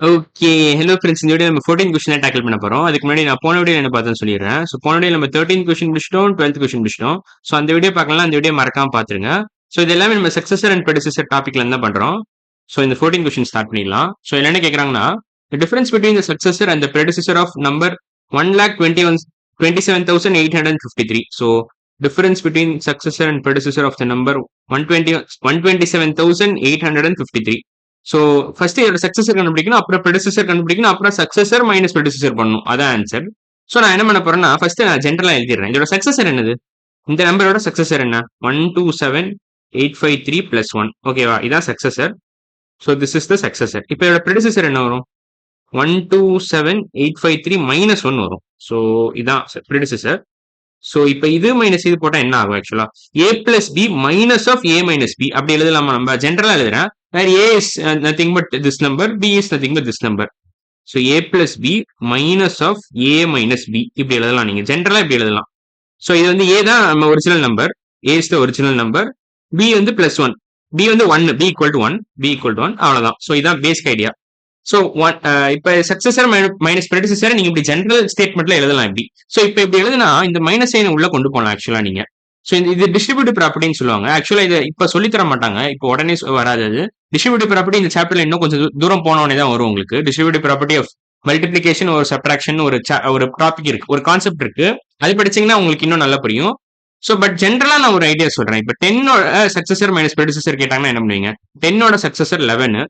Okay. Hello friends. இந்த video நம்ம 14 question tackle பண்ண போறோம். அதுக்கு முன்னாடி நான் போன வீடியோ என்ன பார்த்தேன்னு சொல்லிடுறேன். ஸோ போன வீடியோ நம்ம 13 கொஸ்டின் முடிச்சிட்டோம், 12th கொஸ்டின் முடிச்சிட்டோம். ஸோ அந்த வீடியோ பார்க்கலாம், அந்த வீடியோ மறக்காம பார்த்துருங்க. ஸோ இது எல்லாமே நம்ம சக்சஸர் அண்ட் ப்ரெடிசஸர் டாபிக்ல இருந்து தான் பண்றோம். ஸோ இந்த 14 கொஸ்டின் ஸ்டார்ட் பண்ணிடலாம். ஸோ இதுல என்ன கேட்கறாங்கன்னா, the difference between the successor and the predecessor of number 1,27,853. So difference between successor and predecessor of the number 127,853. So first இதோட சக்சஸர் கண்டுபிடிக்கணும், அப்புறம் ப்ரெடிசஸர் கண்டுபிடிக்கணும், அப்புறம் சக்சஸர் மைனஸ் ப்ரெடிசஸர் பண்ணணும். அதான் ஆன்சர். ஸோ நான் என்ன பண்ண போறேன்னா, ஃபர்ஸ்ட் நான் ஜென்ரலா எழுதிடுறேன். இதோட சக்சஸர் என்னது? இந்த நம்பரோட சக்சஸர் என்ன? 127,853 பிளஸ் 1. ஓகேவா? இதான் successor. So this is the successor. இப்போ இதோட ப்ரெடிசஸர் என்ன வரும்? 127,853 மைனஸ் 1 வரும். ஸோ இதான் ப்ரெடிசஸர். ஸோ இப்போ இது மைனஸ் இது போட்டா என்ன ஆகும்? Actually a plus B minus of a minus B அப்படி எழுதலாமா? நம்ம ஜென்ரலா எழுதுறேன். where a is nothing but this number, b is nothing but this number. So a plus b minus of a minus b இப்படி எழுதலாம். நீங்க ஜென்ரலா இப்படி எழுதலாம். ஸோ இது வந்து a தான் நம்ம original number, a is the original number, b வந்து பிளஸ் 1, b வந்து 1, b equal to 1, b equal to 1 அவ்வளவுதான். ஸோ இதான் பேசிக் ஐடியா. ஸோ இப்ப சக்சஸர் மைனஸ் ப்ரெடிசஸர் நீங்க இப்படி ஜென்ரல் ஸ்டேட்மெண்ட்ல எழுதலாம் இப்படி. ஸோ இப்போ இப்படி எழுதுனா இந்த மைனஸ் சைன் உள்ள கொண்டு போகலாம் ஆக்சுவலா நீங்க. ஸோ இது டிஸ்ட்ரிபியூட்டிவ் ப்ராப்பர்ட்டின்னு சொல்லுவாங்க. ஆக்சுவலா இதை இப்ப சொல்லி தர மாட்டாங்க, இப்போ உடனே வராது. அது டிஸ்ட்ரிபியூட்டிவ் ப்ராப்பர்ட்டி இந்த சாப்டர்ல இன்னும் கொஞ்சம் தூரம் போனோடனே தான் வரும் உங்களுக்கு. டிஸ்ட்ரிபியூட்டிவ் ப்ராப்பர்ட்டி ஆஃப் மல்டிபிளிகேஷன் ஒரு சப்ட்ராக்ஷன் ஒரு டாபிக் இருக்கு, ஒரு கான்செப்ட் இருக்கு. அது படிச்சீங்கன்னா உங்களுக்கு இன்னும் நல்லா புரியும். ஸோ பட் ஜென்ரலா நான் ஒரு ஐடியா சொல்றேன். இப்போ 10ஓட சக்சஸர் மைனஸ் ப்ரெடிசஸர் கேட்டாங்கன்னா என்ன பண்ணுவீங்க? 10ஓட சக்சஸர் 11,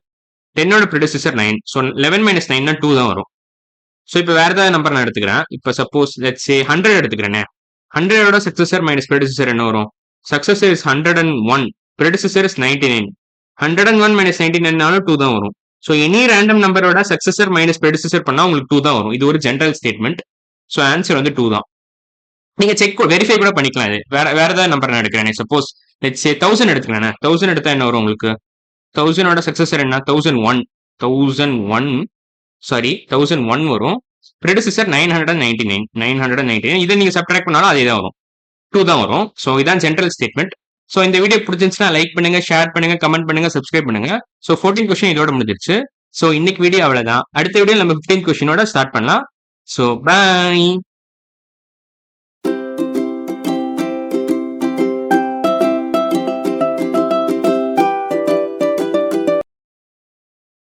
10ஓட ப்ரெடிசஸர் 9. ஸோ 11 மைனஸ் 9 2 தான் வரும். ஸோ இப்போ வேற ஏதாவது நம்பர் நான் எடுத்துக்கிறேன். இப்போ சப்போஸ் லெட்ஸ் சே 100 எடுத்துக்கிறேனே. 100ஓட சக்சஸர் மைனஸ் ப்ரெடிசஸர் என்ன வரும்? Successor is 101, predecessor is 99. 101 minus 99 2 தான் வரும். ஸோ எனி ரேண்டம் நம்பரோட சக்சஸர் மைனஸ் ப்ரெடிசஸர் பண்ணா உங்களுக்கு 2 தான் வரும். இது ஒரு ஜென்ரல் ஸ்டேட்மெண்ட். ஸோ ஆன்சர் வந்து 2 தான். நீங்க செக் வெரிஃபை கூட பண்ணிக்கலாம். இது வேற ஏதாவது நம்பர் நான் எடுக்கிறேன். சப்போஸ் லெட்ஸ் சே 1000 எடுத்துக்கிறேன். 1000 எடுத்தா என்ன வரும் உங்களுக்கு? 1000ஓட சக்சஸர் என்ன? 1001 வரும். ப்ரெடிசஸர் 999. இதை நீங்க சப்ட்ராக்ட் பண்ணாலும் அதே தான் வரும், 2 தான் வரும். ஸோ இதான் ஜென்ரல் ஸ்டேட்மெண்ட். ஸோ இந்த வீடியோ பிடிச்சிருந்துச்சுன்னா லைக் பண்ணுங்க, ஷேர் பண்ணுங்க, கமெண்ட் பண்ணுங்க, சப்ஸ்கிரைப் பண்ணுங்க. ஸோ 14 கொஸ்டின் இதோட முடிஞ்சிருச்சு. ஸோ இன்னைக்கு வீடியோ அவ்வளவுதான். அடுத்த வீடியோ நம்ம 15 கொஸ்டினோட ஸ்டார்ட் பண்ணலாம். So bye.